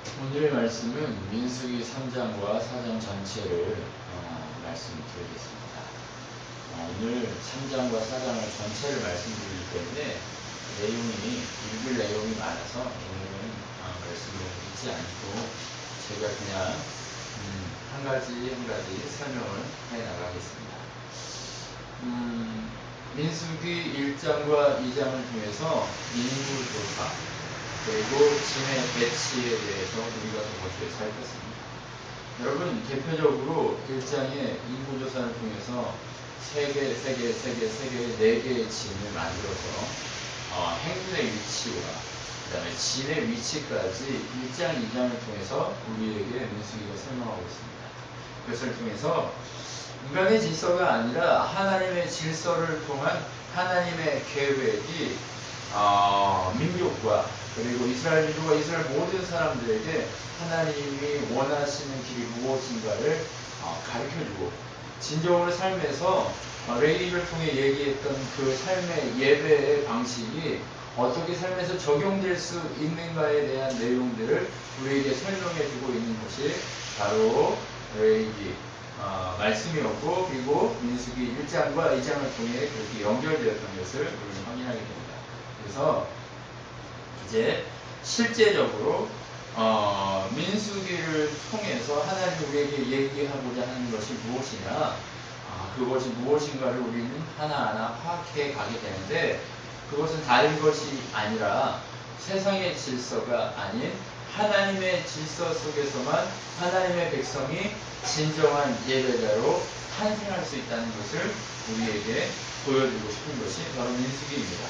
오늘의 말씀은 민수기 3장과 4장 전체를 말씀드리겠습니다. 오늘 3장과 4장을 전체를 말씀드리기 때문에 읽을 내용이 많아서 오늘은 말씀을 읽지 않고 제가 그냥 한 가지 설명을 해 나가겠습니다. 민수기 1장과 2장을 통해서 인구 조사 그리고 진의 배치에 대해서 우리가 더 먼저 살폈습니다. 여러분, 대표적으로 1장의 인구조사를 통해서 4개의 진을 만들어서 행군의 위치와 그 다음에 진의 위치까지 1장, 2장을 통해서 우리에게 민수기가 설명하고 있습니다. 그것을 통해서 인간의 질서가 아니라 하나님의 질서를 통한 하나님의 계획이 민족과 그리고 이스라엘 민족과 이스라엘 모든 사람들에게 하나님이 원하시는 길이 무엇인가를 가르쳐주고 진정으로 삶에서 레위기를 통해 얘기했던 그 삶의 예배의 방식이 어떻게 삶에서 적용될 수 있는가에 대한 내용들을 우리에게 설명해주고 있는 것이 바로 레위기 말씀이었고, 그리고 민수기 1장과 2장을 통해 그렇게 연결되었던 것을 우리는 확인하게 됩니다. 그래서 이제 실제적으로 민수기를 통해서 하나님이 우리에게 얘기하고자 하는 것이 무엇이냐, 그것이 무엇인가를 우리는 하나하나 파악해 가게 되는데, 그것은 다른 것이 아니라 세상의 질서가 아닌 하나님의 질서 속에서만 하나님의 백성이 진정한 예배자로 탄생할 수 있다는 것을 우리에게 보여주고 싶은 것이 바로 민수기입니다.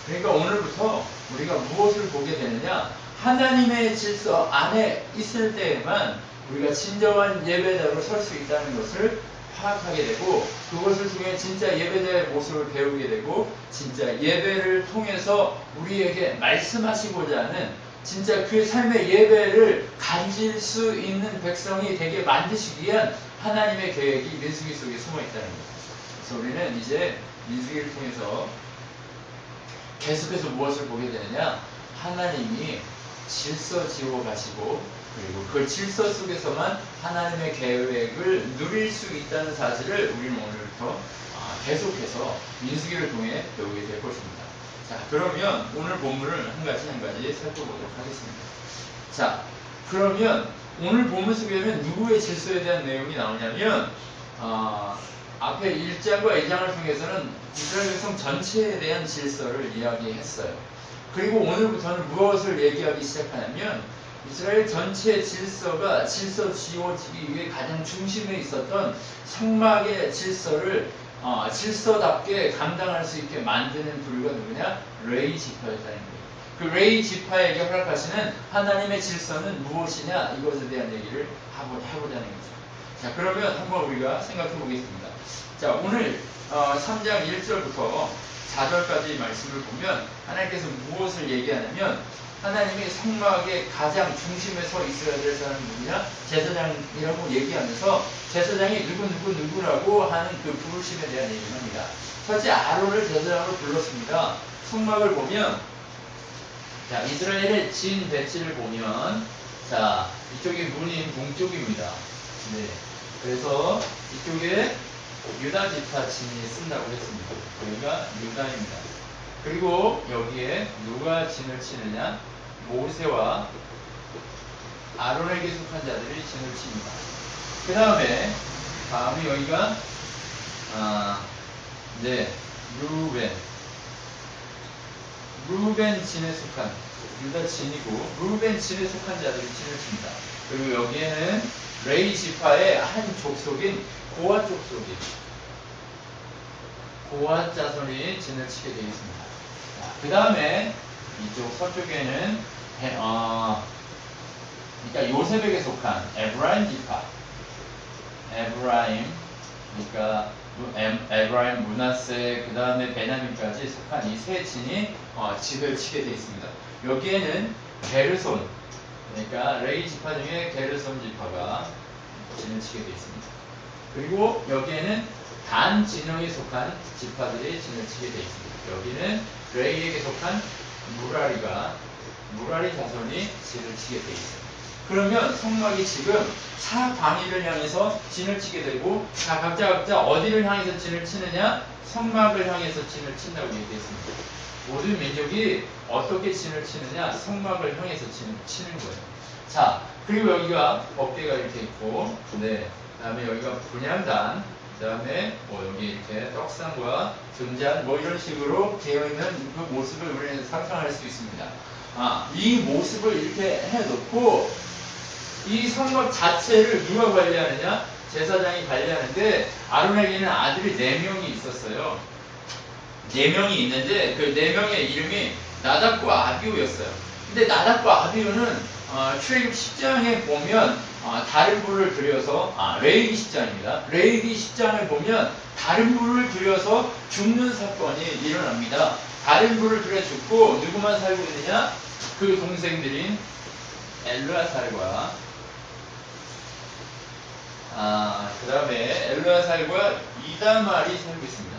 그러니까 오늘부터 우리가 무엇을 보게 되느냐, 하나님의 질서 안에 있을 때에만 우리가 진정한 예배자로 설 수 있다는 것을 파악하게 되고, 그것을 통해 진짜 예배자의 모습을 배우게 되고, 진짜 예배를 통해서 우리에게 말씀하시고자 하는 진짜 그 삶의 예배를 가질 수 있는 백성이 되게 만드시기 위한 하나님의 계획이 민수기 속에 숨어 있다는 거죠. 그래서 우리는 이제 민수기를 통해서 계속해서 무엇을 보게 되느냐, 하나님이 질서 지어 가시고, 그리고 그 질서 속에서만 하나님의 계획을 누릴 수 있다는 사실을 우리는 오늘부터 계속해서 민수기를 통해 배우게 될 것입니다. 자, 그러면 오늘 본문을 한 가지 살펴보도록 하겠습니다. 자, 그러면 오늘 본문 속에 보면 누구의 질서에 대한 내용이 나오냐면, 앞에 1장과 2장을 통해서는 이스라엘 백성 전체에 대한 질서를 이야기했어요. 그리고 오늘부터는 무엇을 얘기하기 시작하냐면, 이스라엘 전체의 질서가 질서 지어지기 위해 가장 중심에 있었던 성막의 질서를 질서답게 감당할 수 있게 만드는 부류가 누구냐? 레위 지파였다는 거예요. 그 레위 지파에게 허락하시는 하나님의 질서는 무엇이냐? 이것에 대한 얘기를 해보자는 거죠. 자, 그러면 한번 우리가 생각해 보겠습니다. 자, 오늘 3장 1절부터 4절까지 말씀을 보면 하나님께서 무엇을 얘기하냐면, 하나님이 성막의 가장 중심에 서 있어야 될 사람은 누구냐? 제사장이라고 얘기하면서 제사장이 누구라고 하는 그 부르심에 대한 얘기를 합니다. 첫째, 아론을 제사장으로 불렀습니다. 성막을 보면, 자, 이스라엘의 진 배치를 보면, 자, 이쪽이 문인 동쪽입니다. 네. 그래서 이쪽에 유다 지파 진이 쓴다고 했습니다. 여기가 유다입니다. 그리고 여기에 누가 진을 치느냐? 모세와 아론에게 속한 자들이 진을 칩니다. 그 다음에 여기가 루벤 진에 속한 유다 진이고, 루벤 진에 속한 자들이 진을 칩니다. 그리고 여기에는 레위 지파의 한 족속인 고앗 족속이 고앗 자손이 진을 치게 되겠습니다. 그 다음에 이쪽 서쪽에는 그러니까 요셉에게 속한 에브라임 지파, 그러니까 에브라임, 므낫세, 그 다음에 베냐민까지 속한 이 세 진이 진을 치게 되어 있습니다. 여기에는 게르손, 그러니까 레위 지파 중에 게르손 지파가 진을 치게 되어 있습니다. 그리고 여기에는 단 진영에 속한 지파들이 진을 치게 되어 있습니다. 여기는 레위에게 속한 무라리 자손이 진을 치게 되어 있습니다. 그러면 성막이 지금 사방위를 향해서 진을 치게 되고, 자, 각자 어디를 향해서 진을 치느냐? 성막을 향해서 진을 친다고 얘기했습니다. 모든 민족이 어떻게 진을 치느냐? 성막을 향해서 진을 치는 거예요. 자, 그리고 여기가 법궤가 이렇게 있고, 네, 그 다음에 여기가 분향단, 그 다음에 뭐 여기 이렇게 떡상과 등잔 뭐 이런 식으로 되어 있는 그 모습을 우리는 상상할 수 있습니다. 이 모습을 이렇게 해놓고 이 성막 자체를 누가 관리하느냐? 제사장이 관리하는데, 아론에게는 아들이 4명이 있었어요. 4명이 있는데 그 4명의 이름이 나답과 아비후였어요. 근데 나답과 아비후는 출애굽 10장에 보면 다른 불을 들여서 레위기 10장입니다. 레위기 10장을 보면 다른 불을 들여서 죽는 사건이 일어납니다. 다른 불을 들여 죽고 누구만 살고 있느냐? 그 동생들인 엘르아살과 그 다음에 엘르아살과 이다말이 살고 있습니다.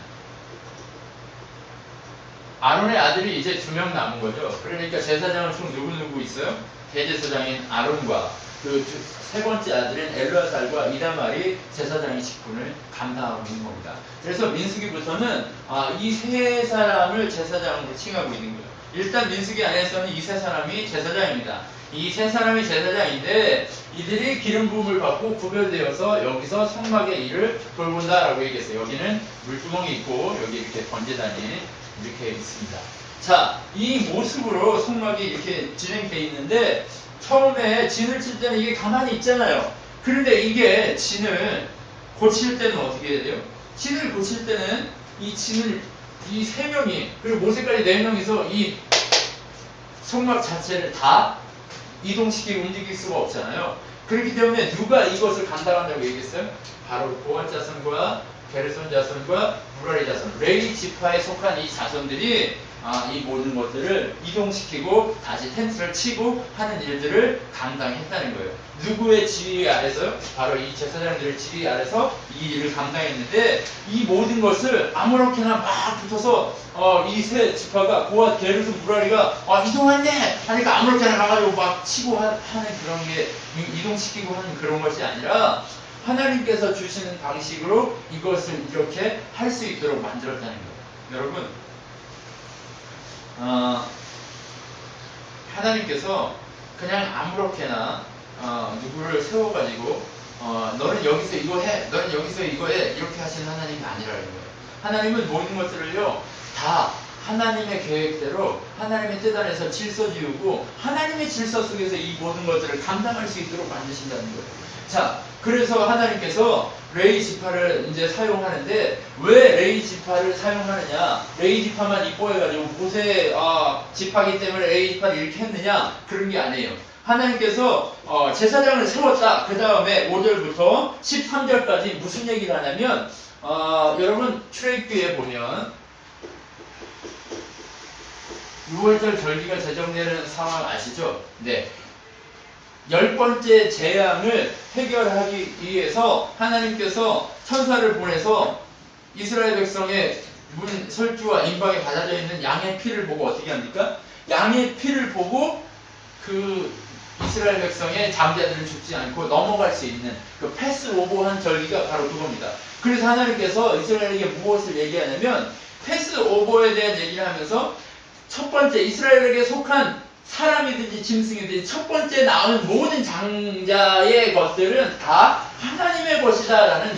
아론의 아들이 이제 2명 남은 거죠. 그러니까 제사장은 총 누구 있어요? 대제사장인 아론과 그 3번째 아들인 엘르아살과 이다말이 제사장의 직분을 감당하고 있는 겁니다. 그래서 민수기부터는 이 3사람을 제사장으로 칭하고 있는 거예요. 일단 민수기 안에서는 이 3사람이 제사장입니다. 이 3사람이 제사장인데 이들이 기름 부음을 받고 구별되어서 여기서 성막의 일을 돌본다라고 얘기했어요. 여기는 물두멍이 있고 여기 이렇게 번제단이 이렇게 있습니다. 자, 이 모습으로 성막이 이렇게 진행되어 있는데 처음에 진을 칠 때는 이게 가만히 있잖아요. 그런데 이게 진을 고칠 때는 어떻게 해야 돼요? 진을 고칠 때는 이 진을 이 3명이 그리고 모세까지 4명이서 이 성막 자체를 다 이동시키고 움직일 수가 없잖아요. 그렇기 때문에 누가 이것을 감당한다고 얘기했어요? 바로 고한 자손과 게르손 자손과 무라리 자손, 레위 지파에 속한 이 자손들이 이 모든 것들을 이동시키고 다시 텐트를 치고 하는 일들을 감당했다는 거예요. 누구의 지휘 아래서요? 바로 이 제사장들의 지휘 아래서 이 일을 감당했는데 이 모든 것을 아무렇게나 막 붙어서 이 3 지파가 고핫, 게르손, 무라리가 이동한대 하니까 아무렇게나 가가지고 막 치고 하는 그런 게 이동시키고 하는 그런 것이 아니라 하나님께서 주시는 방식으로 이것을 이렇게 할 수 있도록 만들었다는 거예요. 여러분, 하나님께서 그냥 아무렇게나 누구를 세워가지고 너는 여기서 이거 해, 너는 여기서 이거 해 이렇게 하시는 하나님이 아니라는 거예요. 하나님은 모든 것들을요 다 하나님의 계획대로 하나님의 뜻 안에서 질서 지우고 하나님의 질서 속에서 이 모든 것들을 감당할 수 있도록 만드신다는 거예요. 자, 그래서 하나님께서 레위 지파를 이제 사용하는데 왜 레위 지파를 사용하느냐? 레위 지파만 이뻐해가지고 모세 지파기 때문에 레위 지파를 이렇게 했느냐? 그런 게 아니에요. 하나님께서 제사장을 세웠다. 그 다음에 5절부터 13절까지 무슨 얘기를 하냐면 여러분 출애굽기에 보면 6월절 절기가 제정되는 상황 아시죠? 네. 10번째 재앙을 해결하기 위해서 하나님께서 천사를 보내서 이스라엘 백성의 문 설주와 임방에 받아져 있는 양의 피를 보고 어떻게 합니까? 양의 피를 보고 그 이스라엘 백성의 장자들은 죽지 않고 넘어갈 수 있는 그 패스오버한 절기가 바로 그겁니다. 그래서 하나님께서 이스라엘에게 무엇을 얘기하냐면 패스오버에 대한 얘기를 하면서 첫 번째 이스라엘에게 속한 사람이든지 짐승이든지 첫 번째 나오는 모든 장자의 것들은 다 하나님의 것이다 라는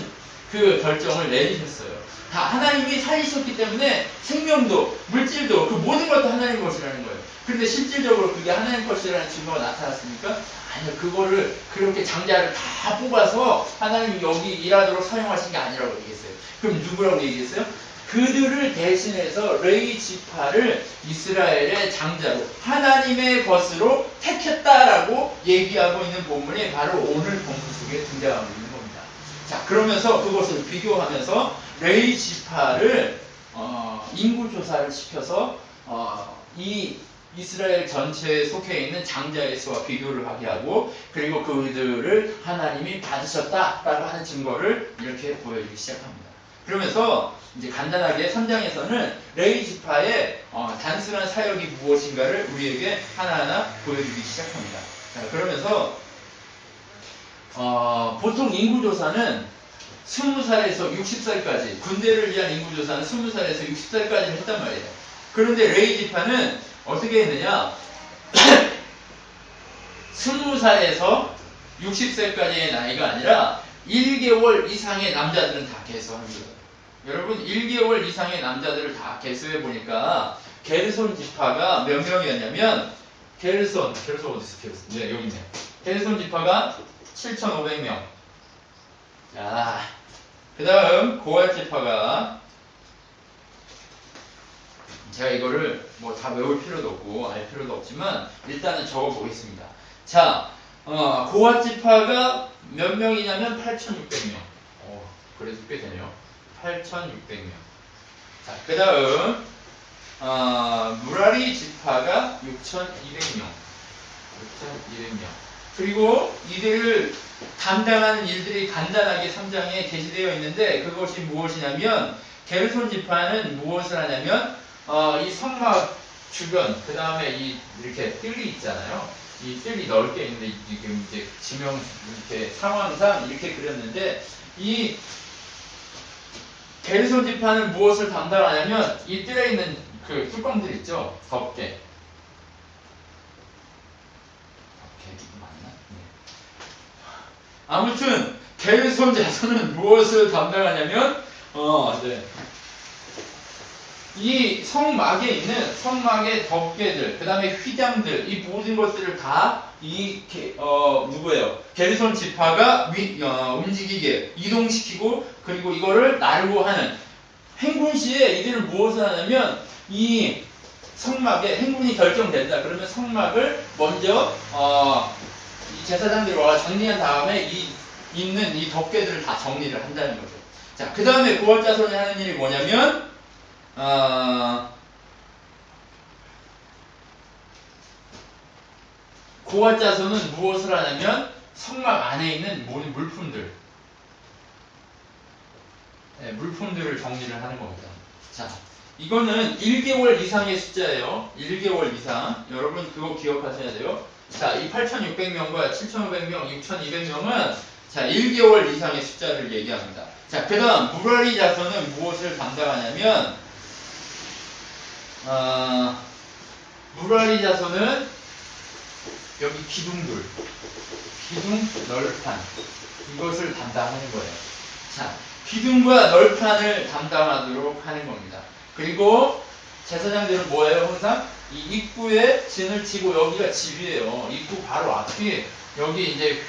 그 결정을 내리셨어요. 다 하나님이 살리셨기 때문에 생명도 물질도 그 모든 것도 하나님의 것이라는 거예요. 그런데 실질적으로 그게 하나님 것이라는 증거가 나타났습니까? 아니요. 그거를 그렇게 장자를 다 뽑아서 하나님이 여기 일하도록 사용하신 게 아니라고 얘기했어요. 그럼 누구라고 얘기했어요? 그들을 대신해서 레위 지파를 이스라엘의 장자로 하나님의 것으로 택했다라고 얘기하고 있는 본문이 바로 오늘 본문 속에 등장하고 있는 겁니다. 자, 그러면서 그것을 비교하면서 레위 지파를 인구조사를 시켜서 이 이스라엘 전체에 속해 있는 장자의 수와 비교를 하게 하고 그리고 그들을 하나님이 받으셨다라고 하는 증거를 이렇게 보여주기 시작합니다. 그러면서 이제 간단하게 3장에서는 레위 지파의 단순한 사역이 무엇인가를 우리에게 하나하나 보여주기 시작합니다. 자, 그러면서 보통 인구조사는 20살에서 60살까지, 군대를 위한 인구조사는 20살에서 60살까지 했단 말이에요. 그런데 레이 지파는 어떻게 했느냐? 20살에서 60세까지의 나이가 아니라 1개월 이상의 남자들은 다 개수합니다. 여러분 1개월 이상의 남자들을 다 개수해 보니까 게르손 지파가 몇 명이었냐면 게르손 어디 있어? 게르손. 네, 여기 있네. 게르손 지파가 7,500명. 자, 그 다음 고앗 지파가, 제가 이거를 뭐 다 외울 필요도 없고 알 필요도 없지만 일단은 적어 보겠습니다. 자, 고앗 지파가 몇 명이냐면 8,600명. 그래도 꽤 되네요. 8,600명. 자, 그 다음 무라리 지파가 6,200명. 6,200명. 그리고 이들을 담당하는 일들이 간단하게 3장에 게시되어 있는데 그것이 무엇이냐면 게르손 지파는 무엇을 하냐면 이 성막 주변, 그 다음에 이렇게 뜰이 있잖아요. 이 뜰이 넓게 있는데 지금 이제 지명 이렇게 상황상 이렇게 그렸는데 이 게르손 지파는 무엇을 담당하냐면 이 뜰에 있는 그 뚜껑들 있죠. 덮개. 맞나? 네. 아무튼 게르손 자손은 무엇을 담당하냐면 네. 이 성막에 있는 성막의 덮개들, 그 다음에 휘장들, 이 모든 것들을 다 누구예요? 게르손 지파가 움직이게 이동시키고 그리고 이거를 날고 하는 행군 시에 이들을 무엇을 하냐면 이 성막에 행군이 결정된다. 그러면 성막을 먼저 이 제사장들이 와 정리한 다음에 있는 이 덮개들을 다 정리를 한다는 거죠. 자, 그 다음에 고앗 자손이 하는 일이 뭐냐면 고앗 자손은 무엇을 하냐면 성막 안에 있는 모든 물품들, 네, 물품들을 정리를 하는 겁니다. 자, 이거는 1개월 이상의 숫자예요. 1개월 이상. 여러분 그거 기억하셔야 돼요. 자, 이 8,600명과 7,500명, 6,200명은 자 1개월 이상의 숫자를 얘기합니다. 자, 그 다음 무라리 자손은 무엇을 담당하냐면 무라리 자손은 여기 기둥들, 기둥 널판 이것을 담당하는 거예요. 자, 기둥과 널판을 담당하도록 하는 겁니다. 그리고 제사장들은 뭐예요? 항상 이 입구에 진을 치고 여기가 집이에요. 입구 바로 앞이 여기 이제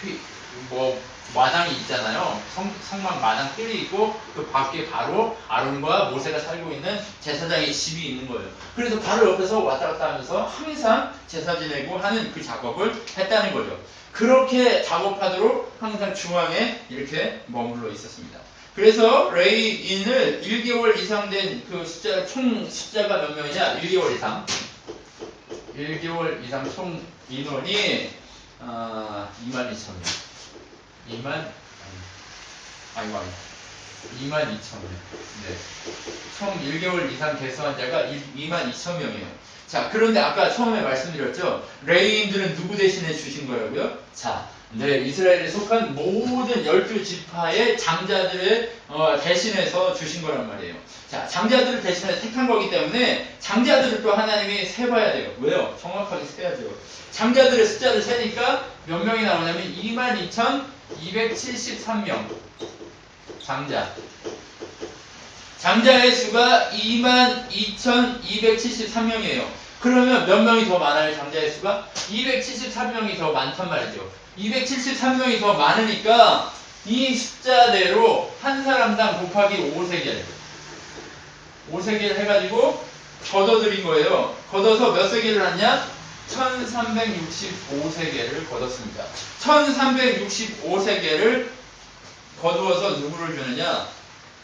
마당이 있잖아요. 성막 마당 뜰이 있고 그 밖에 바로 아론과 모세가 살고 있는 제사장의 집이 있는 거예요. 그래서 바로 옆에서 왔다 갔다 하면서 항상 제사 지내고 하는 그 작업을 했다는 거죠. 그렇게 작업하도록 항상 중앙에 이렇게 머물러 있었습니다. 그래서 레이인을 1개월 이상 된 그 총 숫자가 몇 명이냐? 1개월 이상. 1개월 이상 총 인원이 22,000명. 22,000명. 네. 총 1개월 이상 개수한 자가 22,000명이에요. 자, 그런데 아까 처음에 말씀드렸죠? 레이인들은 누구 대신에 주신 거라고요? 자, 네, 이스라엘에 속한 모든 12지파의 장자들을 대신해서 주신 거란 말이에요. 자, 장자들을 대신해서 택한 거기 때문에 장자들을 또 하나님이 세봐야 돼요. 왜요? 정확하게 세야죠. 장자들의 숫자를 세니까 몇 명이 나오냐면 22,273명. 장자의 수가 22,273명이에요. 그러면 몇 명이 더 많아요? 장자의 수가? 273명이 더 많단 말이죠. 273명이 더 많으니까 이 숫자대로 한 사람당 곱하기 5세겔 해가지고 걷어들인 거예요. 걷어서 몇 세겔을 했냐? 1365세겔을 걷었습니다. 1365세겔을 거두어서 누구를 주느냐?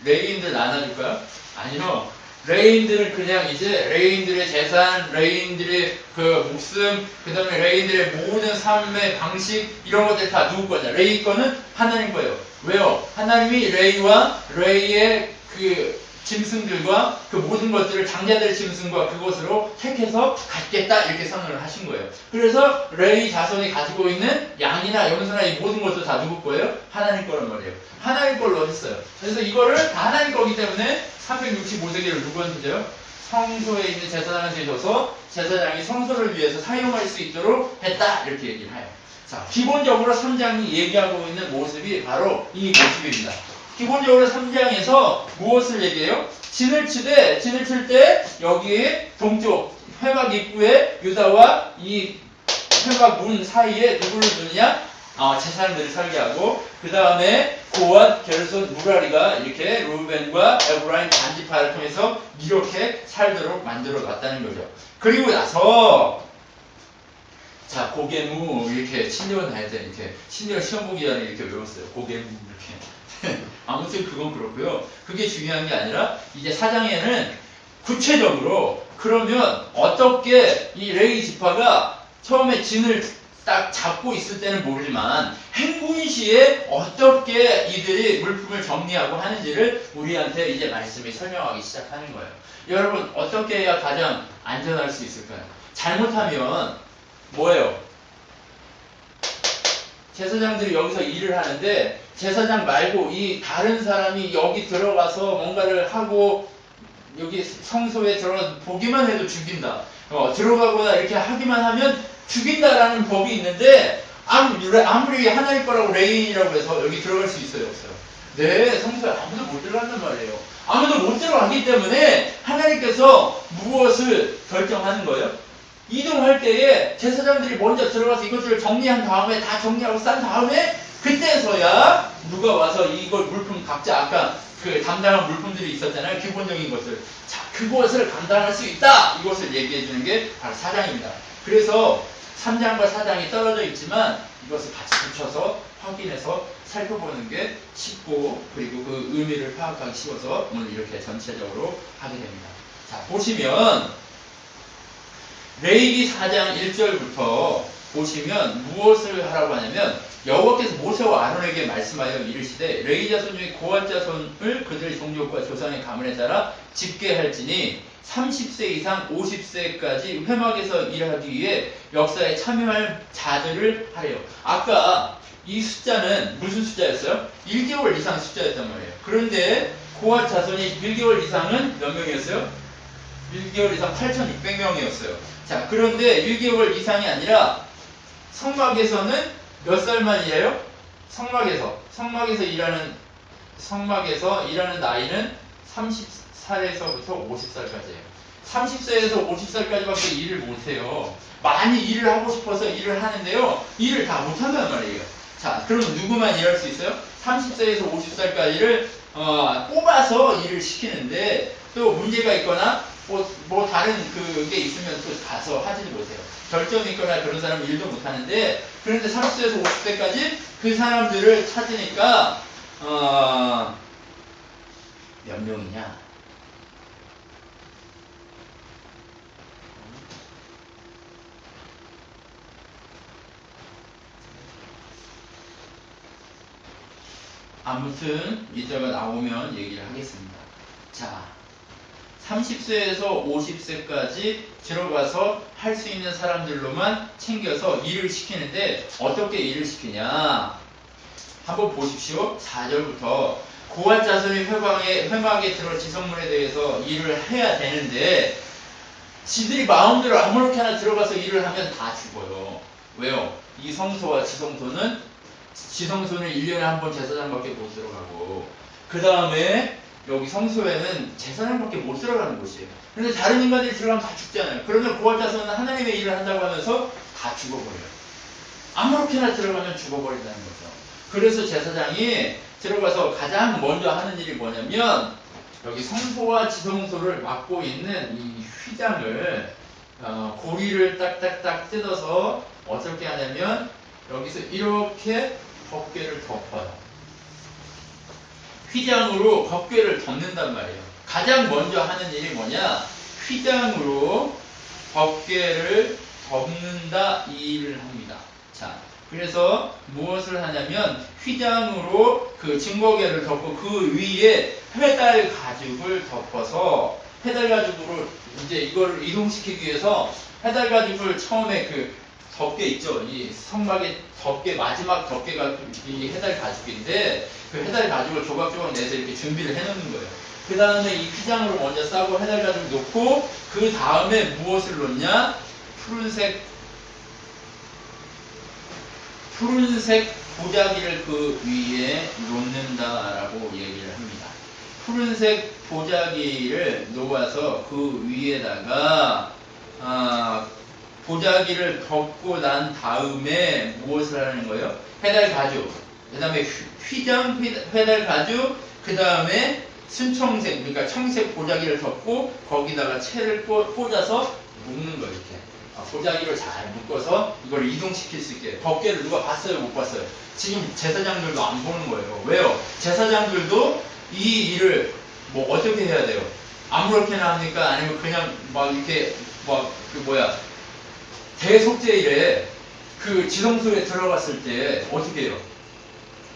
레이인들 나눠줄까요? 아니요. 레이인들은 그냥 이제 레이인들의 재산, 레이인들의 그 목숨, 그 다음에 레이인들의 모든 삶의 방식 이런 것들 다 누구 거냐? 레이 거는 하나님 거예요. 왜요? 하나님이 레이와 레이의 그 짐승들과 그 모든 것들을 장자들 짐승과 그것으로 택해서 갖겠다 이렇게 선언을 하신 거예요. 그래서 레위 자손이 가지고 있는 양이나 염소나 이 모든 것도 다 누구 거예요? 하나님 거란 말이에요. 하나님 걸로 했어요. 그래서 이거를 다 하나님 거기 때문에 365세기를 누구한테 줘요? 성소에 있는 제사장한테 줘서 제사장이 성소를 위해서 사용할 수 있도록 했다 이렇게 얘기를 해요. 자, 기본적으로 3장이 얘기하고 있는 모습이 바로 이 모습입니다. 기본적으로 3장에서 무엇을 얘기해요? 진을 칠 때 여기에 동쪽 회막 입구에 유다와 이 회막 문 사이에 누구를 두느냐? 제사장들을 살게 하고 그 다음에 고앗, 게르손, 무라리가 이렇게 루벤과 에브라임 반지파를 통해서 이렇게 살도록 만들어 놨다는 거죠. 그리고 나서 자, 고개무 이렇게 친년 할 때 이렇게 친년 시험 보기 전에 이렇게 외웠어요. 고개무 이렇게. 아무튼 그건 그렇고요. 그게 중요한 게 아니라 이제 4장에는 구체적으로 그러면 어떻게 이 레위 지파가 처음에 진을 딱 잡고 있을 때는 모르지만 행군 시에 어떻게 이들이 물품을 정리하고 하는지를 우리한테 이제 말씀이 설명하기 시작하는 거예요. 여러분 어떻게 해야 가장 안전할 수 있을까요? 잘못하면 뭐예요? 제사장들이 여기서 일을 하는데 제사장 말고 이 다른 사람이 여기 들어가서 뭔가를 하고 여기 성소에 들어가서 보기만 해도 죽인다. 들어가거나 이렇게 하기만 하면 죽인다라는 법이 있는데 아무리 하나님 거라고 레인이라고 해서 여기 들어갈 수 있어요? 없어요? 네, 성소에 아무도 못 들어간단 말이에요. 아무도 못 들어가기 때문에 하나님께서 무엇을 결정하는 거예요? 이동할 때에 제사장들이 먼저 들어가서 이것들을 정리한 다음에 다 정리하고 싼 다음에 그때서야 누가 와서 이걸 물품 각자 아까 그 담당한 물품들이 있었잖아요. 기본적인 것들. 자, 그것을 감당할 수 있다. 이것을 얘기해 주는 게 바로 4장입니다. 그래서 3장과 4장이 떨어져 있지만 이것을 같이 붙여서 확인해서 살펴보는 게 쉽고 그리고 그 의미를 파악하기 쉬워서 오늘 이렇게 전체적으로 하게 됩니다. 자, 보시면 레위기 4장 1절부터 보시면 무엇을 하라고 하냐면 여호와께서 모세와 아론에게 말씀하여 이르시되 레위 자손 중에 고앗 자손을 그들의 종족과 조상의 가문에 따라 집계할지니 30세 이상 50세까지 회막에서 일하기 위해 역사에 참여할 자들을 하래요. 아까 이 숫자는 무슨 숫자였어요? 1개월 이상 숫자였단 말이에요. 그런데 고앗 자손이 1개월 이상은 몇 명이었어요? 1개월 이상 8,600명이었어요. 자, 그런데 1개월 이상이 아니라 성막에서는 몇 살만 일해요? 성막에서 일하는 나이는 30살에서부터 50살까지예요. 30세에서 50살까지밖에 일을 못해요. 많이 일을 하고 싶어서 일을 하는데요. 일을 다 못한단 말이에요. 자, 그러면 누구만 일할 수 있어요? 30세에서 50살까지를 뽑아서 일을 시키는데 또 문제가 있거나 뭐 다른 그게 있으면 또 가서 하지도 못해요. 결점이 있거나 그런 사람은 일도 못하는데 그런데 30세에서 50세까지 그 사람들을 찾으니까 몇 명이냐? 아무튼 이따가 나오면 얘기를 하겠습니다. 자, 30세에서 50세까지 들어가서 할 수 있는 사람들로만 챙겨서 일을 시키는데 어떻게 일을 시키냐? 한번 보십시오. 4절부터 고앗 자손이 회막에 들어 지성문에 대해서 일을 해야 되는데 지들이 마음대로 아무렇게나 들어가서 일을 하면 다 죽어요. 왜요? 이 성소와 지성소는 1년에 한 번 제사장밖에 못 들어가고 그 다음에 여기 성소에는 제사장밖에 못 들어가는 곳이에요. 그런데 다른 인간들이 들어가면 다 죽잖아요. 그러면 고앗 자손은 하나님의 일을 한다고 하면서 다 죽어버려요. 아무렇게나 들어가면 죽어버린다는 거죠. 그래서 제사장이 들어가서 가장 먼저 하는 일이 뭐냐면 여기 성소와 지성소를 맡고 있는 이 휘장을 고리를 딱딱딱 뜯어서 어떻게 하냐면 여기서 이렇게 덮개를 덮어요. 휘장으로 덮개를 덮는단 말이에요. 가장 먼저 하는 일이 뭐냐? 휘장으로 덮개를 덮는다 이 일을 합니다. 자, 그래서 무엇을 하냐면 휘장으로 그 증거계를 덮고 그 위에 페달 가죽을 덮어서 페달 가죽으로 이제 이걸 이동시키기 위해서 페달 가죽을 처음에 그 덮개 있죠. 이 성막의 덮개 마지막 덮개가 이 해달 가죽인데 그 해달 가죽을 조각조각 내서 이렇게 준비를 해놓는 거예요. 그 다음에 이 휘장으로 먼저 싸고 해달 가죽 놓고 그 다음에 무엇을 놓냐? 푸른색 보자기를 그 위에 놓는다라고 얘기를 합니다. 푸른색 보자기를 놓아서 그 위에다가 보자기를 덮고 난 다음에 무엇을 하는 거예요? 해달 가죽, 그 다음에 휘장 해달 가죽, 그 다음에 순청색, 그러니까 청색 보자기를 덮고 거기다가 채를 꽂아서 묶는 거예요. 이렇게. 보자기를 잘 묶어서 이걸 이동시킬 수 있게. 덮개를 누가 봤어요? 못 봤어요? 지금 제사장들도 안 보는 거예요. 왜요? 제사장들도 이 일을 뭐 어떻게 해야 돼요? 아무렇게나 합니까? 아니면 그냥 막 이렇게 대속죄일에 그 지성소에 들어갔을 때 어떻게 해요?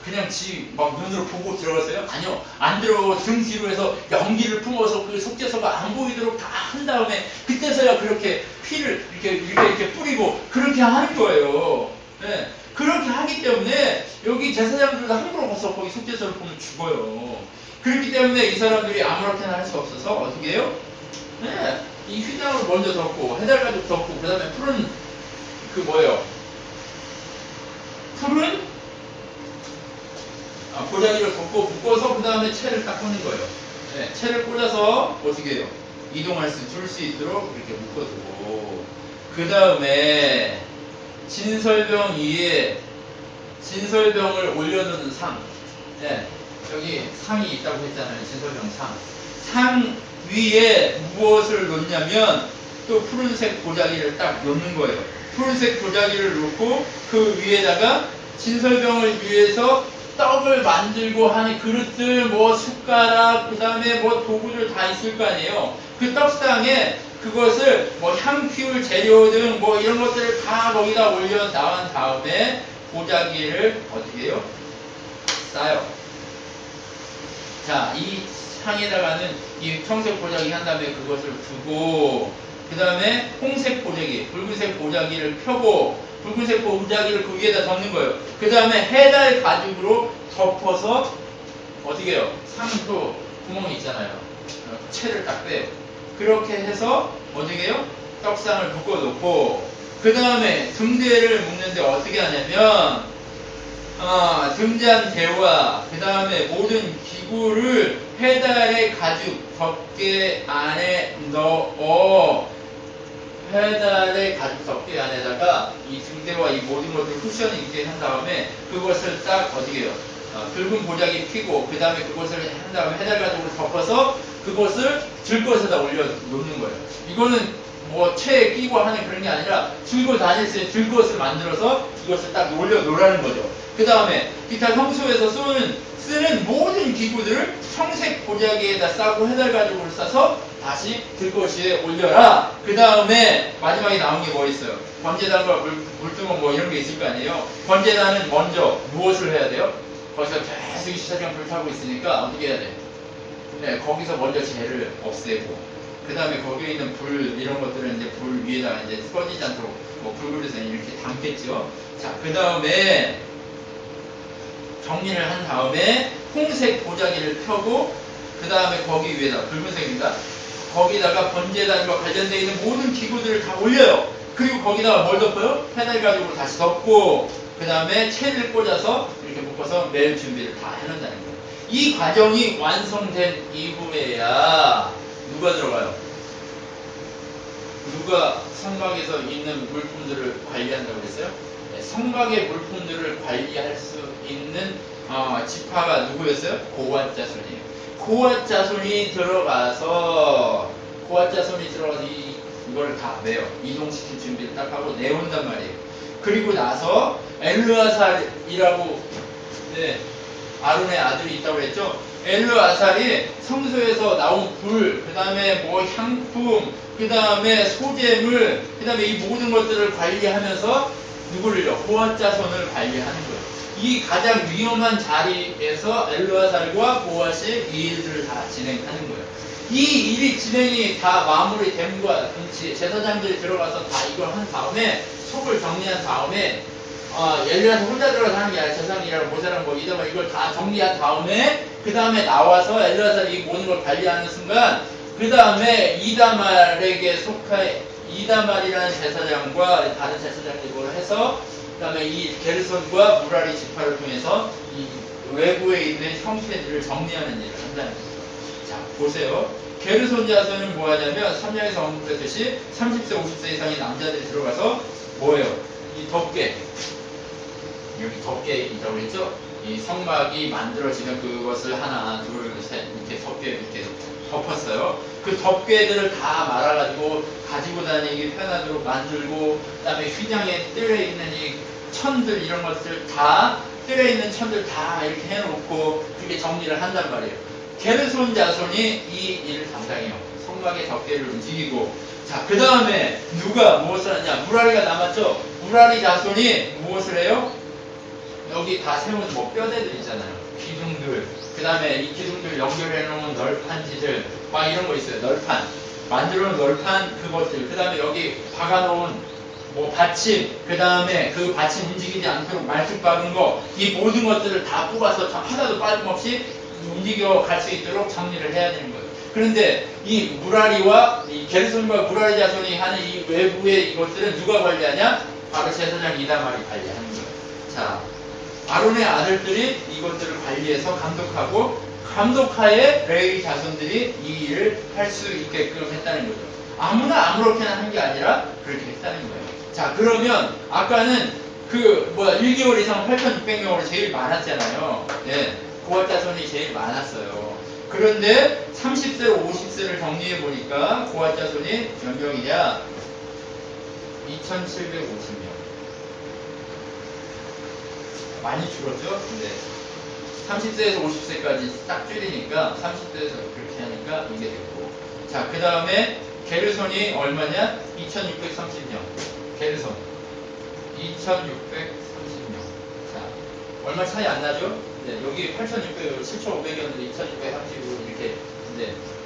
그냥 막 눈으로 보고 들어갔어요? 아니요. 안 들어가고 등 뒤로 해서 연기를 품어서 그 속죄소가 안 보이도록 다 한 다음에 그때서야 그렇게 피를 이렇게 뿌리고 그렇게 하는 거예요. 네. 그렇게 하기 때문에 여기 제사장들도 함부로 가서 거기 속죄소를 보면 죽어요. 그렇기 때문에 이 사람들이 아무렇게나 할 수 없어서 어떻게 해요? 네. 이 휘장을 먼저 덮고 해달가죽 덮고 그 다음에 푸른 보자기를 덮고 묶어서 그 다음에 채를 딱 꽂는 거예요. 네, 채를 꽂아서 어떻게 해요? 둘 수 있도록 이렇게 묶어두고 그 다음에 진설병 위에 진설병을 올려놓는 상. 네, 여기 상이 있다고 했잖아요. 진설병 상. 상 위에 무엇을 놓냐면 또 푸른색 보자기를 딱 놓는 거예요. 푸른색 보자기를 놓고 그 위에다가 진설병을 위해서 떡을 만들고 하는 그릇들, 숟가락, 그 다음에 도구들 다 있을 거 아니에요. 그 떡상에 그것을 향 피울 재료 등 이런 것들을 다 거기다 올려 나온 다음에 보자기를 어떻게 해요? 싸요. 자, 이 상에다가는 이 청색 보자기 한 다음에 그것을 두고 그 다음에 홍색 보자기, 붉은색 보자기를 펴고 붉은색 보자기를 그 위에다 덮는 거예요. 그 다음에 해달 가죽으로 덮어서 어떻게 해요? 상도 구멍이 있잖아요. 채를 딱 빼요. 그렇게 해서 어떻게 해요? 떡상을 묶어놓고 그 다음에 등대를 묶는데 어떻게 하냐면 등잔대와 그 다음에 모든 기구를 해달의 가죽 덮개 안에 넣어 해달의 가죽 덮개 안에다가 이 등대와 이 모든 것들을 쿠션을 있게 한 다음에 그것을 딱 어떻게 해요? 붉은 보자기 피고 그 다음에 그것을 한 다음에 해달 가죽으로 덮어서 그것을 들것에다 올려 놓는 거예요. 이거는 채에 끼고 하는 그런 게 아니라 들고 다닐 때 들것을 만들어서 이것을 딱 올려 놓으라는 거죠. 그 다음에 기타 성소에서 쓰는 모든 기구들을 청색 보자기에다 싸고 해달 가죽으로 싸서 다시 들것에 올려라. 그 다음에 마지막에 나온 게 뭐 있어요? 번제단과 물두멍 이런 게 있을 거 아니에요? 번제단은 먼저 무엇을 해야 돼요? 거기서 계속 24시간 불타고 있으니까 어떻게 해야 돼? 네, 거기서 먼저 재를 없애고 그 다음에 거기에 있는 불 이런 것들은 이제 불 위에다가 이제 꺼지지 않도록 불그릇에 이렇게 담겠죠. 자, 그 다음에 정리를 한 다음에 홍색 보자기를 펴고 그 다음에 거기 위에다 붉은색입니다. 거기다가 번제단과 관련되어 있는 모든 기구들을 다 올려요. 그리고 거기다가 뭘 덮어요? 페달 가죽으로 다시 덮고 그 다음에 채를 꽂아서 이렇게 묶어서 멜 준비를 다 해놓는다는 거예요. 이 과정이 완성된 이후에야 누가 들어가요? 누가 성막에서 있는 물품들을 관리한다고 그랬어요? 네, 성막의 물품들을 관리할 수 있는 지파가 누구였어요? 고앗 자손이에요. 고앗 자손이 들어가서 이걸 다 매요. 이동시킬 준비를 딱 하고 내온단 말이에요. 그리고 나서 엘르아살이라고 아론의 아들이 있다고 했죠. 엘르아살이 성소에서 나온 불, 그 다음에 향품, 그 다음에 소재물, 그 다음에 이 모든 것들을 관리하면서 누구를요? 고앗 자손을 관리하는 거예요. 이 가장 위험한 자리에서 엘르아살과 고앗이 이 일들을 다 진행하는 거예요. 이 일이 진행이 다 마무리됨과 동시에 제사장들이 들어가서 다 이걸 한 다음에 속을 정리한 다음에 엘리야서 혼자 들어가서 하는 게 아니라 제사장이랑 모세랑 뭐 이다말 이걸 다 정리한 다음에 그 다음에 나와서 엘리야살이 이 모든 걸 관리하는 순간 그 다음에 이다말에게 속해 이다말이라는 제사장과 다른 제사장들이 뭘 해서 그 다음에 이 게르손과 무라리 지파를 통해서 이 외부에 있는 형제들을 정리하는 일을 한다는 거죠. 자 보세요. 게르손 자손은 뭐 하냐면 3장에서 언급했듯이 30세 50세 이상의 남자들이 들어가서 뭐예요? 이 덮개 여기 덮개 있다고 했죠? 이 성막이 만들어지면 그것을 하나 둘 셋 이렇게 덮개 이렇게 덮었어요. 그 덮개들을 다 말아가지고 가지고 다니기 편하도록 만들고 그 다음에 휘장에 뜰에 있는 이 천들 이런 것들 다 뜰에 있는 천들 다 이렇게 해놓고 그게 정리를 한단 말이에요. 게르손 자손이 이 일을 담당해요. 성막의 덮개를 움직이고 자 그 다음에 누가 무엇을 하냐 무라리가 남았죠. 무라리 자손이 무엇을 해요? 여기 다 세운 뭐 뼈대들 있잖아요. 기둥들 그 다음에 이 기둥들 연결해 놓은 널판지들 막 이런 거 있어요. 널판 만들어 놓은 널판 그것들 그 다음에 여기 박아 놓은 뭐 받침 그 다음에 그 받침 움직이지 않도록 말뚝 박은 거 이 모든 것들을 다 뽑아서 하나도 빠짐없이 움직여 갈 수 있도록 정리를 해야 되는 거예요. 그런데 이 무라리와 이 게르손과 무라리 자손이 하는 이 외부의 이것들은 누가 관리하냐? 바로 제사장 이다말이 관리하는 거예요. 자, 아론의 아들들이 이것들을 관리해서 감독하고 감독하에 레위 자손들이 이 일을 할 수 있게끔 했다는 거죠. 아무나 아무렇게나 한 게 아니라 그렇게 했다는 거예요. 자, 그러면 아까는 그 1개월 이상 8,600명으로 제일 많았잖아요. 네, 고앗 자손이 제일 많았어요. 그런데 30세로 50세를 정리해 보니까 고앗 자손이 몇 명이냐? 2,750명. 많이 줄었죠? 근데 30세에서 50세까지 딱 줄이니까 30세에서 그렇게 하니까 이게 됐고 자, 그 다음에 게르손이 얼마냐? 2,630명. 게르손 2,630명. 자, 얼마 차이 안 나죠? 네, 여기 8,600, 7,500이었는데 2,630으로 이렇게 이제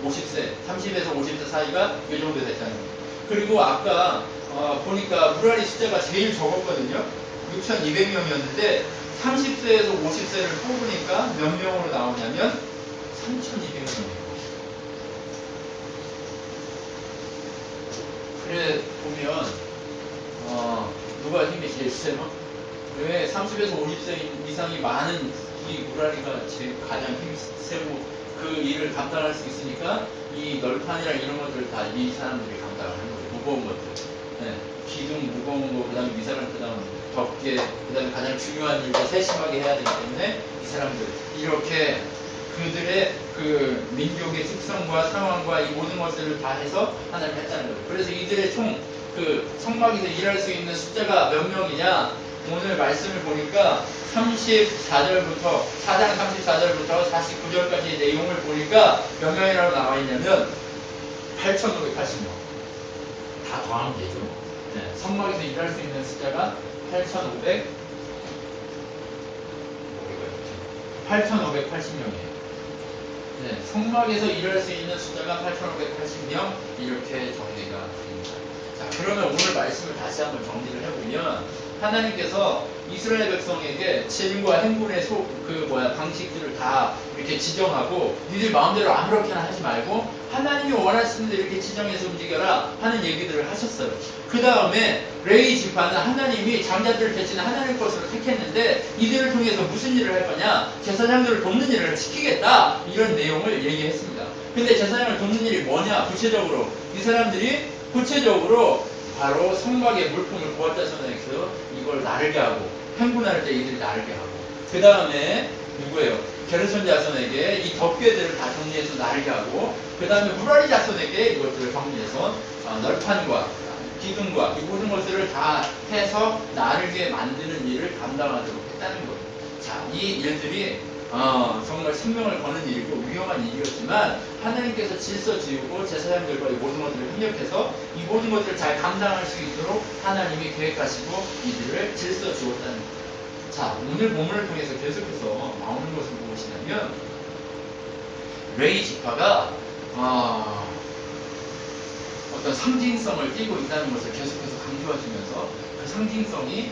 50세, 30에서 50세 사이가 이 정도 됐다는 거예요. 그리고 아까 보니까 무라리 숫자가 제일 적었거든요. 6,200명이었는데 30세에서 50세를 뽑으니까 몇 명으로 나오냐면 3,200명이에요. 그래 보면 누가 힘이 제일 세요? 왜 30에서 50세 이상이 많은 이 무라리가 제일 가장 힘이 세고 그 일을 감당할 수 있으니까 이 널판이랑 이런 것들을 다 이 사람들이 감당을 하는 거예요. 무거운 것들. 네. 기둥 무거운 거, 그 다음에 미사랑 그 다음 덮개, 그 다음에 가장 중요한 일도 세심하게 해야 되기 때문에 이 사람들 이렇게 그들의 그 민족의 특성과 상황과 이 모든 것들을 다 해서 하나를 했다는 거예요. 그래서 이들의 총 그 성막에서 일할 수 있는 숫자가 몇 명이냐? 오늘 말씀을 보니까 34절부터 4장 34절부터 49절까지 내용을 보니까 몇 명이라고 나와 있냐면 8,580명. 다 더하면 되죠. 네, 성막에서 일할 수 있는 숫자가 8,580명이에요. 네, 성막에서 일할 수 있는 숫자가 8,580명 이렇게 정리가 됩니다. 자, 그러면 오늘 말씀을 다시 한번 정리를 해보면 하나님께서 이스라엘 백성에게 진과 행군의 방식들을 다 이렇게 지정하고 니들 마음대로 아무렇게나 하지 말고 하나님이 원하시는 대로 이렇게 지정해서 움직여라 하는 얘기들을 하셨어요. 그 다음에 레위 지파는 하나님이 장자들을 대신에 하나님 것으로 택했는데 이들을 통해서 무슨 일을 할 거냐? 제사장들을 돕는 일을 시키겠다 이런 내용을 얘기했습니다. 근데 제사장을 돕는 일이 뭐냐? 구체적으로 이 사람들이 구체적으로 바로 성막의 물품을 고앗 자손에게서 이걸 나르게 하고 행군할 때 이들이 나르게 하고 그 다음에 누구예요? 게르손 자손에게 이 덮개들을 다 정리해서 나르게 하고 그 다음에 무라리 자손에게 이것들을 정리해서 널판과 기둥과 이 모든 것들을 다 해서 나르게 만드는 일을 감당하도록 했다는 거예요. 자, 이 일들이 정말 생명을 거는 일이고 위험한 일이었지만 하나님께서 질서 지우고 제사장들과 이 모든 것들을 협력해서 이 모든 것들을 잘 감당할 수 있도록 하나님이 계획하시고 이들을 질서 지웠다는 거예요. 자, 오늘 본문을 통해서 계속해서 나오는 것을 무엇이냐면 레위 지파가 어떤 상징성을 띠고 있다는 것을 계속해서 강조하시면서 그 상징성이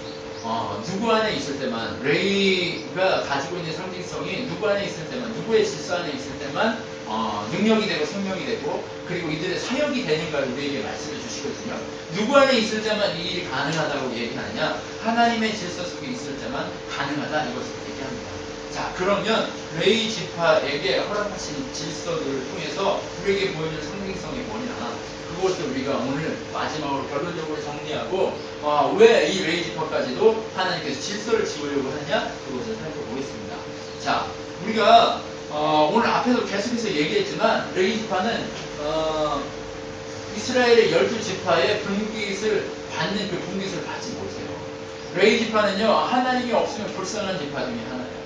누구 안에 있을 때만, 레위가 가지고 있는 상징성이 누구 안에 있을 때만, 누구의 질서 안에 있을 때만 능력이 되고 생명이 되고 그리고 이들의 사역이 되는가를 우리에게 말씀해 주시거든요. 누구 안에 있을 때만 이 일이 가능하다고 얘기하느냐, 하나님의 질서 속에 있을 때만 가능하다, 이것을 얘기합니다. 자, 그러면 레위 지파에게 허락하신 질서들을 통해서 우리에게 보여주는 상징성이 뭐냐, 그것을 우리가 오늘 마지막으로 결론적으로 정리하고 왜 이 레위 지파까지도 하나님께서 질서를 지우려고 하느냐, 그것을 살펴보겠습니다. 자, 우리가 오늘 앞에서 계속해서 얘기했지만 레위 지파는 이스라엘의 12지파의 분깃을 받는 그 분깃을 받지 못해요. 레위 지파는요, 하나님이 없으면 불쌍한 지파 중에 하나예요.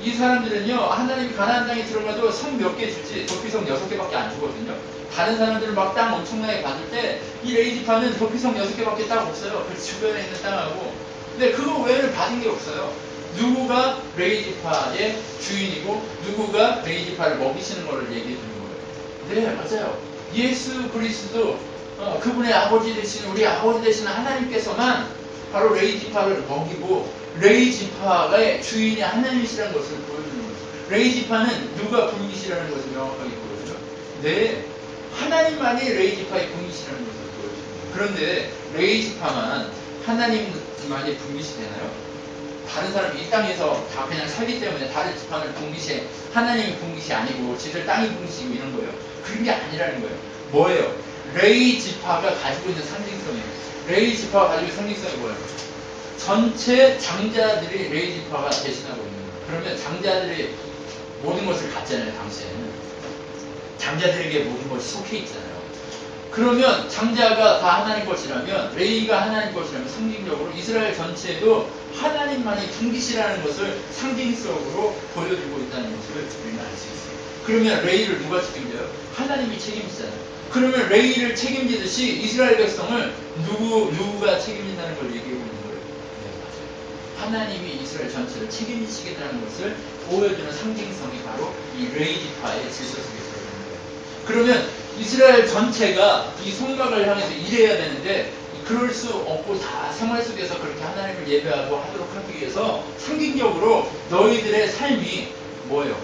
이 사람들은요, 하나님이 가나안 땅에 들어가도 성 몇 개 주지 도피성 6개밖에 안 주거든요. 다른 사람들은 막 땅 엄청나게 받을 때 이 레위 지파는 도피성 6개밖에 딱 없어요. 그 주변에 있는 땅하고. 근데 그거 외에는 받은 게 없어요. 누구가 레위 지파의 주인이고 누구가 레위 지파를 먹이시는 것을 얘기해 주는 거예요. 네, 맞아요. 예수 그리스도 그분의 아버지 되시는, 우리 아버지 되시는 하나님께서만 바로 레위 지파를 먹이고 레위 지파의 주인이 하나님이시라는 것을 보여주는 거죠. 레위 지파는 누가 분깃이라는 것을 명확하게 보여줘요. 네, 하나님만이 레위 지파의 분깃이라는 것을 보여줍니다. 그런데 레위 지파만 하나님만이 분깃이 되나요? 다른 사람이 이 땅에서 다 그냥 살기 때문에 다른 지파는 분깃이, 하나님이 분깃이 아니고 지들 땅이 분깃이고 이런 거예요. 그런 게 아니라는 거예요. 뭐예요? 레위 지파가 가지고 있는 상징성이에요. 레위 지파가 가지고 있는 상징성이 뭐예요? 전체 장자들이 레위 지파가 대신하고 있는 거예요. 그러면 장자들이 모든 것을 갖잖아요. 당시에는 장자들에게 모든 것이 속해 있잖아요. 그러면 장자가 다 하나님 것이라면, 레위가 하나님 것이라면 상징적으로 이스라엘 전체에도 하나님만이 분깃이라는 것을 상징적으로 보여주고 있다는 것을 우리는 알 수 있어요. 그러면 레위를 누가 책임져요? 하나님이 책임지잖아요. 그러면 레위를 책임지듯이 이스라엘 백성을 누가 책임진다는 걸 얘기하고 있는 거예요. 네, 맞아요. 하나님이 이스라엘 전체를 책임지시겠다는 것을 보여주는 상징성이 바로 이 레위 지파의 질서 속에서 있는 거예요. 그러면 이스라엘 전체가 이 성막을 향해서 일해야 되는데 그럴 수 없고 다 생활 속에서 그렇게 하나님을 예배하고 하도록 하기 위해서 상징적으로 너희들의 삶이 뭐예요?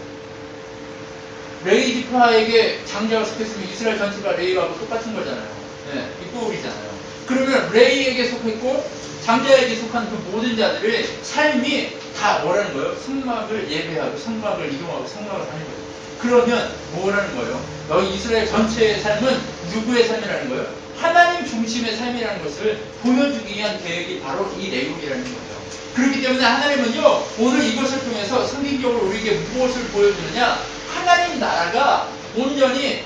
레위 지파에게 장자가 속했으면 이스라엘 전체가 레위하고 똑같은 거잖아요. 네, 입고울이잖아요. 그러면 레위에게 속했고 장자에게 속한 그 모든 자들의 삶이 다 뭐라는 거예요? 성막을 예배하고 성막을 이동하고 성막을 하는 거예요. 그러면 뭐라는 거예요? 너희 이스라엘 전체의 삶은 누구의 삶이라는 거예요? 하나님 중심의 삶이라는 것을 보여주기 위한 계획이 바로 이 내용이라는 거예요. 그렇기 때문에 하나님은요, 오늘 이것을 통해서 상징적으로 우리에게 무엇을 보여주느냐? 하나님 나라가 온전히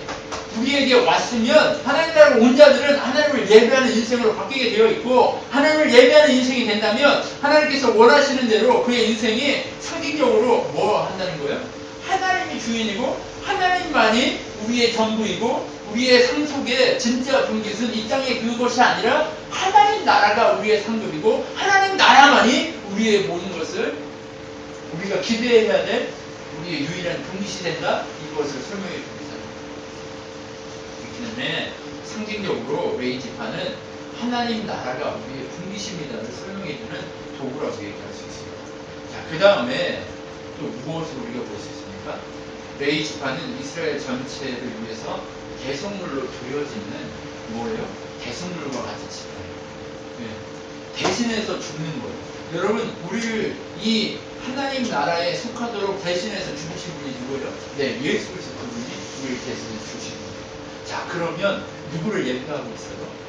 우리에게 왔으면 하나님 나라가 온 자들은 하나님을 예배하는 인생으로 바뀌게 되어 있고, 하나님을 예배하는 인생이 된다면 하나님께서 원하시는 대로 그의 인생이 상징적으로 뭐 한다는 거예요? 하나님이 주인이고 하나님만이 우리의 전부이고 우리의 상속의 진짜 분깃은 이 땅의 그것이 아니라 하나님 나라가 우리의 상급이고 하나님 나라만이 우리의 모든 것을 우리가 기대해야 될 우리의 유일한 분깃이 된다, 이것을 설명해 줍니다. 그렇기 때문에 상징적으로 레위 지파는 하나님 나라가 우리의 분깃입니다를 설명해주는 도구라고 얘기할 수 있습니다. 자, 그 다음에 또 무엇을 우리가 볼 수 있습니까? 레위 지파는 이스라엘 전체를 위해서 대속물로 드려지는 뭐예요? 대속물과 같은 지파예요. 네. 대신해서 죽는 거예요. 여러분, 우리를 이 하나님 나라에 속하도록 대신해서 죽으신 분이 누구예요? 네, 예수 그리스도 그분이 우리를 대신해서 죽으신 거예요. 자, 그러면 누구를 예표하고 있어요?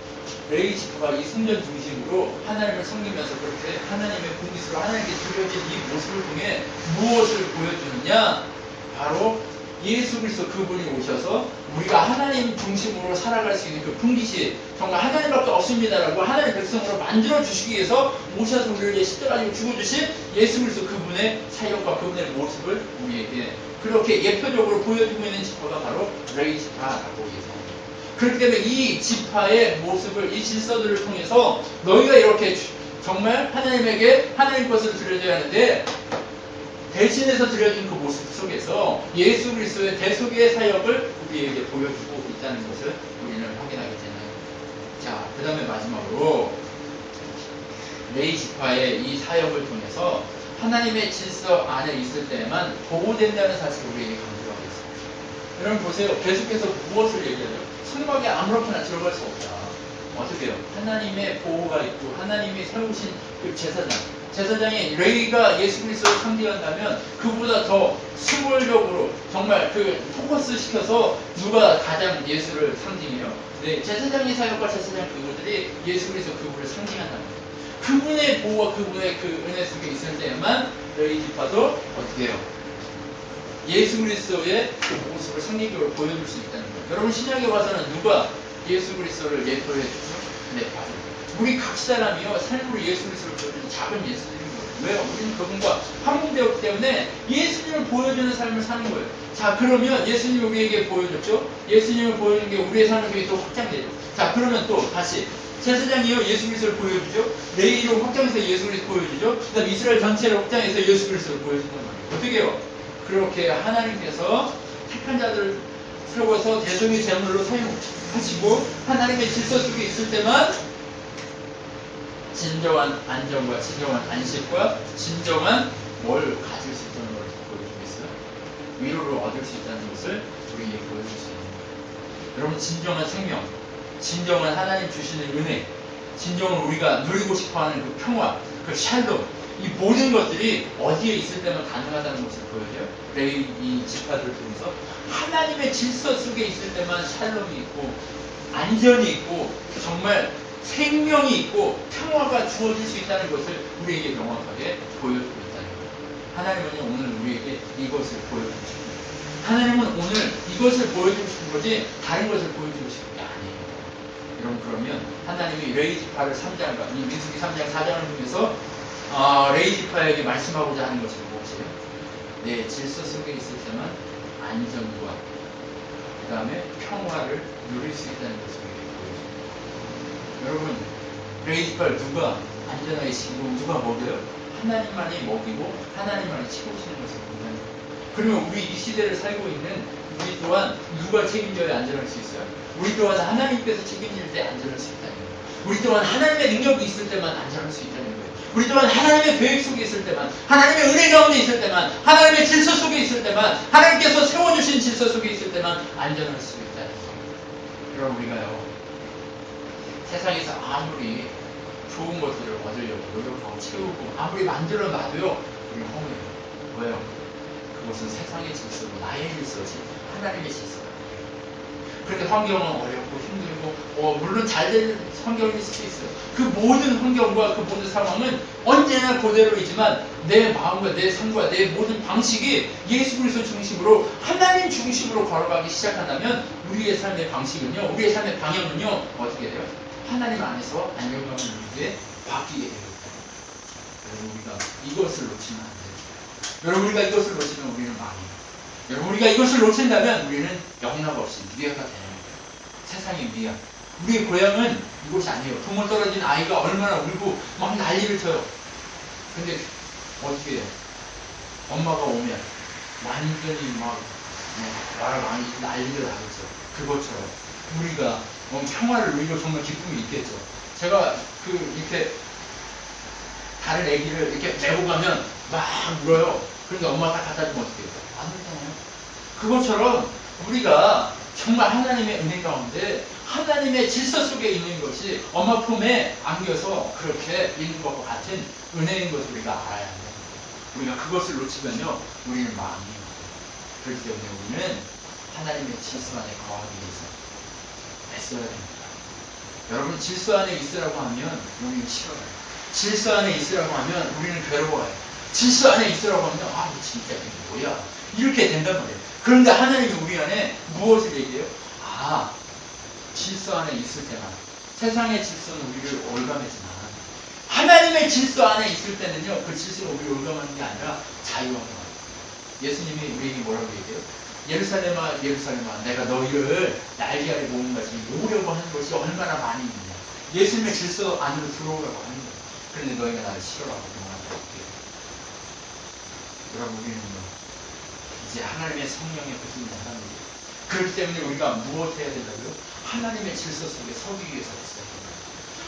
레위 지파가 이 성전 중심으로 하나님을 섬기면서 그렇게 하나님의 분깃으로 하나님께 드려진 이 모습을 통해 무엇을 보여주느냐? 바로 예수 그리스도 그분이 오셔서 우리가 하나님 중심으로 살아갈 수 있는 그 분기시 정말 하나님밖에 없습니다라고 하나님 백성으로 만들어 주시기 위해서 오셔서 우리를 위해 십자가지고 죽어주신 예수 그리스도 그분의 사역과 그분의 모습을 우리에게 그렇게 예표적으로 보여주고 있는 지파가 바로 레위 지파라고 얘기합니다. 그렇기 때문에 이 지파의 모습을 이 질서들을 통해서 너희가 이렇게 정말 하나님에게 하나님 것을 드려야 하는데 대신해서 드려진 그 모습 속에서 예수 그리스도의 대속의 사역을 우리에게 보여주고 있다는 것을 우리는 확인하게 되나요? 자, 그 다음에 마지막으로 레위 지파의 이 사역을 통해서 하나님의 질서 안에 있을 때에만 보호된다는 사실을 우리에게 강조하고 있습니다. 여러분 보세요. 계속해서 무엇을 얘기하죠? 성막에 아무렇게나 들어갈 수 없다. 어떻게 해요? 하나님의 보호가 있고 하나님이 세우신 그 제사장이 레위가 예수 그리스도를 상징한다면 그보다 더 스몰적으로 정말 그 포커스 시켜서 누가 가장 예수를 상징해요? 네, 제사장의 사역과 제사장 그분들이 예수 그리스도 그분을 상징한다는 거예요. 그분의 보호와 그분의 그 은혜 속에 있을 때만 레위 지파도 어떻게 해요? 예수 그리스도의 그 모습을 상징적으로 보여줄 수 있다는 거예요. 여러분 신약에 와서는 누가 예수 그리스도를 예표해 주죠? 네, 바로 우리 각 사람이요 삶으로 예수 그리스도를 보여주는 작은 예수님인 거예요. 왜요? 우리는 그분과 화목되었기 때문에 예수님을 보여주는 삶을 사는 거예요. 자, 그러면 예수님이 우리에게 보여줬죠? 예수님을 보여주는 게 우리의 삶을 통해 또 확장되죠. 자, 그러면 또 다시 제사장이요 예수 그리스도를 보여주죠. 레위로 확장해서 예수 그리스도 보여주죠. 그다음 이스라엘 전체를 확장해서 예수 그리스도를 보여준단 말이에요. 어떻게 해요? 그렇게 하나님께서 택한 자들을 세워서 대속의 제물로 사용하시고 하나님의 질서 속에 있을 때만 진정한 안정과 진정한 안식과 진정한 뭘 가질 수 있다는 걸 보여주고 있어요. 위로를 얻을 수 있다는 것을 우리에게 보여줄 수 있는 거예요. 여러분 진정한 생명, 진정한 하나님 주시는 은혜, 진정한 우리가 누리고 싶어하는 그 평화, 그 샬롬, 이 모든 것들이 어디에 있을 때만 가능하다는 것을 보여줘요. 레위 이 지파들을 통해서 하나님의 질서 속에 있을 때만 샬롬이 있고 안전이 있고 정말 생명이 있고 평화가 주어질 수 있다는 것을 우리에게 명확하게 보여주고 있다는 거예요. 하나님은 오늘 우리에게 이것을 보여주고 싶어요. 하나님은 오늘 이것을 보여주고 싶은 거지 다른 것을 보여주고 싶은 게 아니에요. 여러분 그러면 하나님이 레위 지파를 3장과 이 민수기 3장 4장을 통해서 레위 지파에게 말씀하고자 하는 것이 무엇이에요? 내 질서 속에 있을 때만 안전과 그 다음에 평화를 누릴 수 있다는 것을 보여줍니다. 여러분 레위 지파를 누가 안전하게 지키고 누가 먹여요? 하나님만이 먹이고 하나님만이 채우시는 것을 본다는 거예요. 그러면 우리 이 시대를 살고 있는 우리 또한 누가 책임져야 안전할 수 있어요? 우리 또한 하나님께서 책임질 때 안전할 수 있다는 거예요. 우리 또한 하나님의 능력이 있을 때만 안전할 수 있다는 거예요. 우리 또한 하나님의 계획 속에 있을 때만, 하나님의 은혜 가운데 있을 때만, 하나님의 질서 속에 있을 때만, 하나님께서 세워주신 질서 속에 있을 때만 안전할 수 있다는 거예요. 그럼 우리가요 세상에서 아무리 좋은 것들을 얻으려고 노력하고 채우고 아무리 만들어 놔도요 우리는 허무해요. 왜요? 그것은 세상의 질서고 나의 질서지 하나님의 질서가. 그렇게 환경은 어렵고 힘들고 물론 잘된 환경일 수도 있어요. 그 모든 환경과 그 모든 상황은 언제나 그대로이지만 내 마음과 내 삶과 내 모든 방식이 예수 그리스도 중심으로 하나님 중심으로 걸어가기 시작한다면 우리의 삶의 방식은요 우리의 삶의 방향은요 어떻게 돼요? 하나님 안에서 안정감을 누리게 바뀌게 됩니다. 여러분 우리가 이것을 놓치면 안 돼요. 여러분 우리가 이것을 놓치면 우리는 망해요. 여러분 우리가 이것을 놓친다면 우리는 영락 없이 미아가 되는 거예요. 세상의 미아. 우리의 고향은 이곳이 아니에요. 부모 떨어진 아이가 얼마나 울고 막 난리를 쳐요. 근데 어떻게 해요? 엄마가 오면 완전히 막 말을 많이 난리를 하겠죠. 그것처럼 우리가 평화를 누리고 정말 기쁨이 있겠죠. 제가 이렇게 다른 애기를 이렇게 메고 가면 막 울어요. 그런데 엄마가 딱 갖다 주면 어떻게 해요? 안 울잖아요. 그것처럼 우리가 정말 하나님의 은혜 가운데 하나님의 질서 속에 있는 것이 엄마 품에 안겨서 그렇게 있는 것과 같은 은혜인 것을 우리가 알아야 합니다. 우리가 그것을 놓치면요 우리는 망해요. 그렇기 때문에 우리는 하나님의 질서 안에 거하기 위해서 애써야 됩니다. 여러분 질서 안에 있으라고 하면 우리는 싫어요. 질서 안에 있으라고 하면 우리는 괴로워요. 질서 안에 있으라고 하면 진짜 이게 뭐야 이렇게 된단 말이에요. 그런데 하나님이 우리 안에 무엇을 얘기해요? 아, 질서 안에 있을 때만. 세상의 질서는 우리를 올가매지만 하나님의 질서 안에 있을 때는요, 그 질서가 우리를 올가매는 게 아니라 자유하게 만들어요. 예수님이 우리에게 뭐라고 얘기해요? 예루살렘아, 예루살렘아, 내가 너희를 날개 아래 모은 것이 모으려고 하는 것이 얼마나 많이 있느냐. 예수님의 질서 안으로 들어오라고 하는 거예요. 그런데 너희가 나를 싫어하고 용납하고 있게. 여러분, 우리는요, 이제 하나님의 성령의 것을 사람들이에요. 그렇기 때문에 우리가 무엇 해야 된다고요? 하나님의 질서 속에 서기 위해서 있어야 됩니다.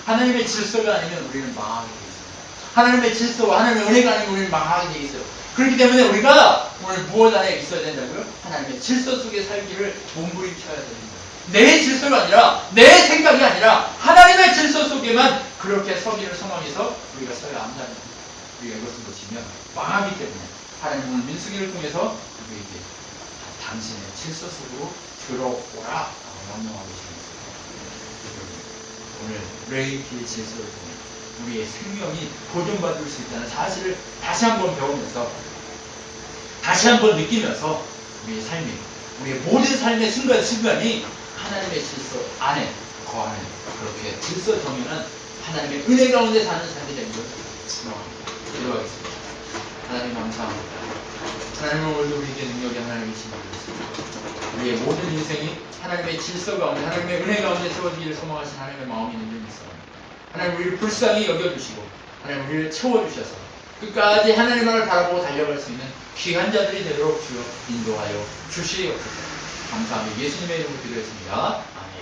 하나님의 질서가 아니면 우리는 망하게 되어 있습니다. 하나님의 질서와 하나님의 은혜가 아니면 우리는 망하게 되어 있어요. 그렇기 때문에 우리가 오늘 무엇 안에 있어야 된다고요? 하나님의 질서 속에 살기를 몸부림쳐야 됩니다. 내 질서가 아니라, 내 생각이 아니라 하나님의 질서 속에만 그렇게 서기를 소망해서 우리가 서야 한다는 겁니다. 우리가 이것을 놓치면 망하기 때문에 하나님 오늘 민수기를 통해서 우리에게 당신의 질서 속으로 들어오라 명령하고 계십니다. 오늘 레이키의 질서를 통해 우리의 생명이 보존받을 수 있다는 사실을 다시 한번 배우면서, 다시 한번 느끼면서 우리의 삶이, 우리의 모든 삶의 순간순간이 하나님의 질서 안에 거하는, 그렇게 질서 정연한 하나님의 은혜 가운데 사는 삶이 되는 것을 기도하겠습니다. 하나님 감사합니다. 하나님은 오늘도 우리에게 능력이 하나님의 신이 되었습니다. 우리의 모든 인생이 하나님의 질서 가운데, 하나님의 은혜 가운데 세워지기를 소망하신 하나님의 마음이 있는 줄 믿습니다. 하나님 우리를 불쌍히 여겨주시고 하나님 우리를 채워주셔서 끝까지 하나님을 바라보고 달려갈 수 있는 귀한 자들이 되도록 주여 인도하여 주시옵소서. 감사합니다. 예수님의 이름으로 기도했습니다. 아멘.